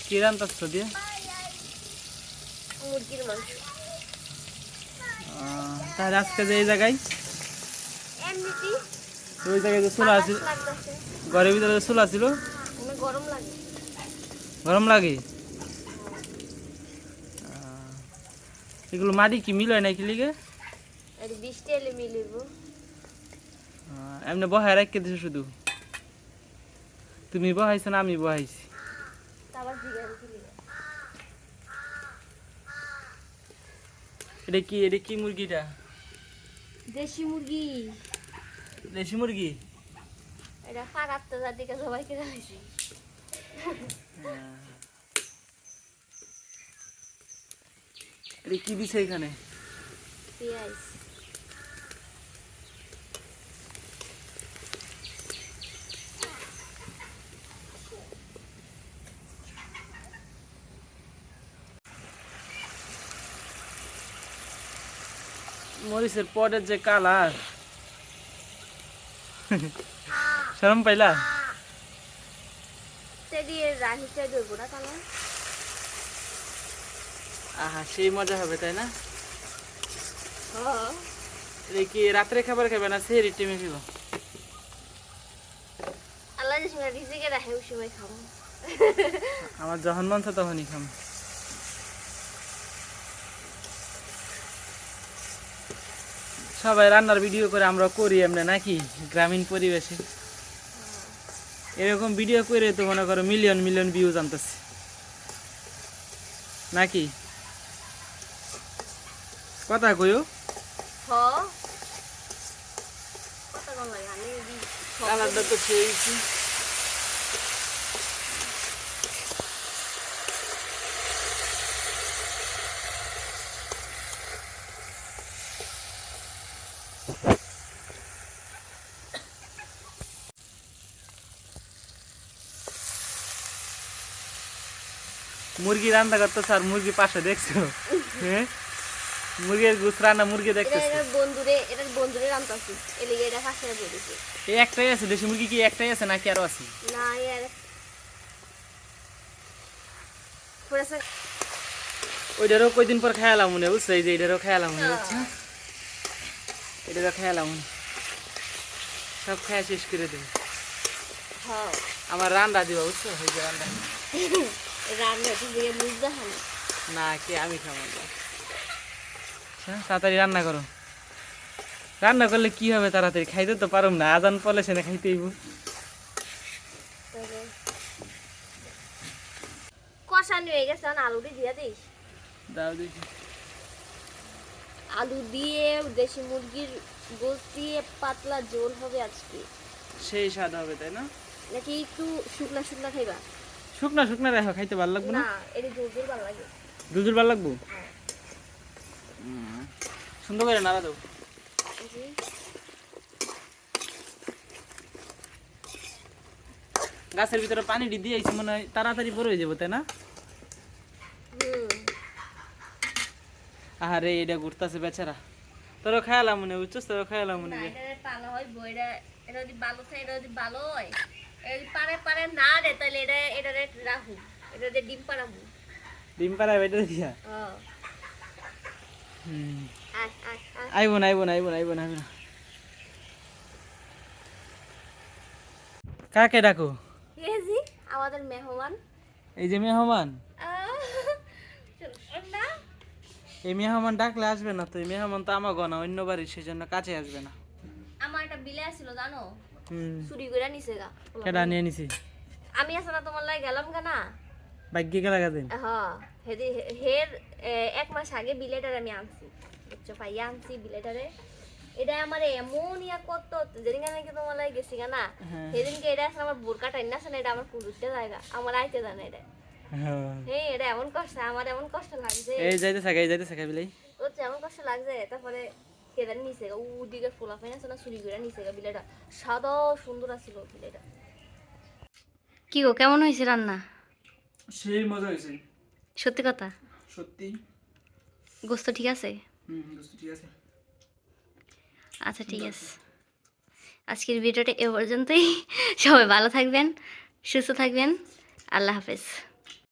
কি রান্তাছ দিয়ে? মুরগির মাংস। তাহলে আজকে যে এই জায়গায় এমনিতেই ওই জায়গায় যে চুলা আছে, লাগতেছে। ঘরের ভিতরে যে চুলা ছিল, অনেক গরম লাগে। গরম লাগে। এগুলো মাটি কি মিল হয় নাকি লিগে? আর বৃষ্টি এলে মিলিব। এমনি বহায় রাখতে দিছো শুধু? তুমি বহাইছো না আমি বহাইছি? আবার জিগার দিলি। এটা কি মুরগিটা? দেশি মুরগি। দেশি মুরগি? এটা ফারাত তো জাতিকে সবাইকে জানাইছি। এটা কি দিছে এখানে? পেঁয়াজ। মরিচের পটের যে কালার, শরম পাইলা? দিয়ে রাহি চাই ধরবো না তাহলে। আহা সেই মজা হবে তাই না? হ্যাঁ। এটা কি রাত্রে খাবার খাবে না সেহরির টাইমে খাবো? আল্লাহ যে সময় রিজিকে রাখে ওই সময় খাবো। আমার যখন মন চায় তখনই খাবো। সবাই রান্নার ভিডিও করে আমরা করি এমনি নাকি গ্রামীণ পরিবেশে? এরকম ভিডিও করে তো মনে করো মিলিয়ন মিলিয়ন ভিউজ আনতেছে নাকি? কথা কইও। হ্যাঁ। কত কম লাগে আমি কালারটা তো খেয়েছি। মুরগি রান্না করতেছে আর মুরগি পাশে দেখছো? হ্যাঁ, মুরগির গুছ রান্না মুরগি দেখতেছে। এটার বন্ধুরে রান্তাছি এলিগে এটা ফাঁসে বলেছি। এই একটাই আছে দেশি মুরগি? কি একটাই আছে নাকি আরো আছে? না এর পুরো ওইটারও কয়দিন পর খেয়ালাম মনে বুঝছো? এই যে এটারও খেয়ালাম মনে বুঝছো? এটারও খেয়ালাম সব খেয়া শেষ করে দেবে। হ্যাঁ আমার রান্না দিবা বুঝছো? ওই যে রান্না রান্না দিয়ে বুঝতে হয় না কে আমি খাবো। তাড়াতাড়ি রান্না করো। রান্না করলে কি হবে তাড়াতাড়ি? খাইতে তো পারুম না, আজান পলে সেনে খাইতেইব। কষানি হয়ে গেছে আলুটি দিয়ে দিস। দাও দেখি। আলু দিয়ে দেশি মুরগির গোশ দিয়ে পাতলা ঝোল হবে আজকে। সেই স্বাদ হবে তাই না? নাকি একটু শুকনা শুকনা খাইবা? শুকনা শুকনা রেখো, খাইতে ভালো লাগবে না? না এটা ঝোল ঝোল ভালো লাগে। দুধুর ভালো লাগবো? হ্যাঁ। সুন্দর করে নাড়া দাও। জি। গাছের ভিতরে পানি দিয়েছি মনে হয় তাড়াতাড়ি বড় হয়ে যাবো তাই না? আরে এটা ঘুরতেছে বেচারা। তোরও খেয়ালাম মনে বুঝছিস? তোরও খেয়ালাম মনে। এটা পালা হয় বইটা। এটা যদি ভালো থাকে এটা যদি ভালো হয় এই পারে পারে না রে তাহলে এটা রাখু। এটা দিয়ে ডিম পাড়াবো। ডিম পাড়ায় বেটে দিয়া? হ্যাঁ। আইব না আইব না আইব না আইব না আইব না। কাকে ডাকো? এই যে আমাদের মেহমান। এই যে মেহমান। না এই মেহমান ডাকলে আসবে না তো? এই মেহমান তো আমার গনা অন্য বাড়ির, সেই জন্য কাছে আসবে না। আমার একটা বিলে ছিল জানো? চুরি করে নিছে গা। কেডা নিয়ে নিছি? আমি আছে না তোমার লাগে গেলাম গা না? ভাগ্যে গেলা গাদিন? হ্যাঁ হের 1 মাস আগে বিলেটারে আমি আনছি। বুঝছো পাইয়া আনছি বিলেটারে। এটা আমার এমন ইয়া কত যেদিনকে নাকি তোমার লাগে গেছি গা না সেদিনকে এটা আসলে আমার বোরকা টাইন না এটা আমার পুরুষটা জায়গা আমার আইতে জানে এটা। হ্যাঁ এটা এমন কষ্ট আমার এমন কষ্ট লাগছে। এই যাইতে থাকা বিলাই ওর এমন কষ্ট লাগছে। তারপরে কেদার নিচে গা ওদিকে ফোলা ফাইন আছে না চুরি করে নিচে গা বিলেটা সাদা সুন্দর আছিল বিলেটা। কি গো কেমন হয়েছে রান্না? সেই মজা হয়েছে সত্যি কথা? সত্যি। গোস্ত ঠিক আছে? ঠিক আছে। আচ্ছা ঠিক আছে, আজকের ভিডিওটা এ পর্যন্তই। সবাই ভালো থাকবেন, সুস্থ থাকবেন। আল্লাহ হাফেজ।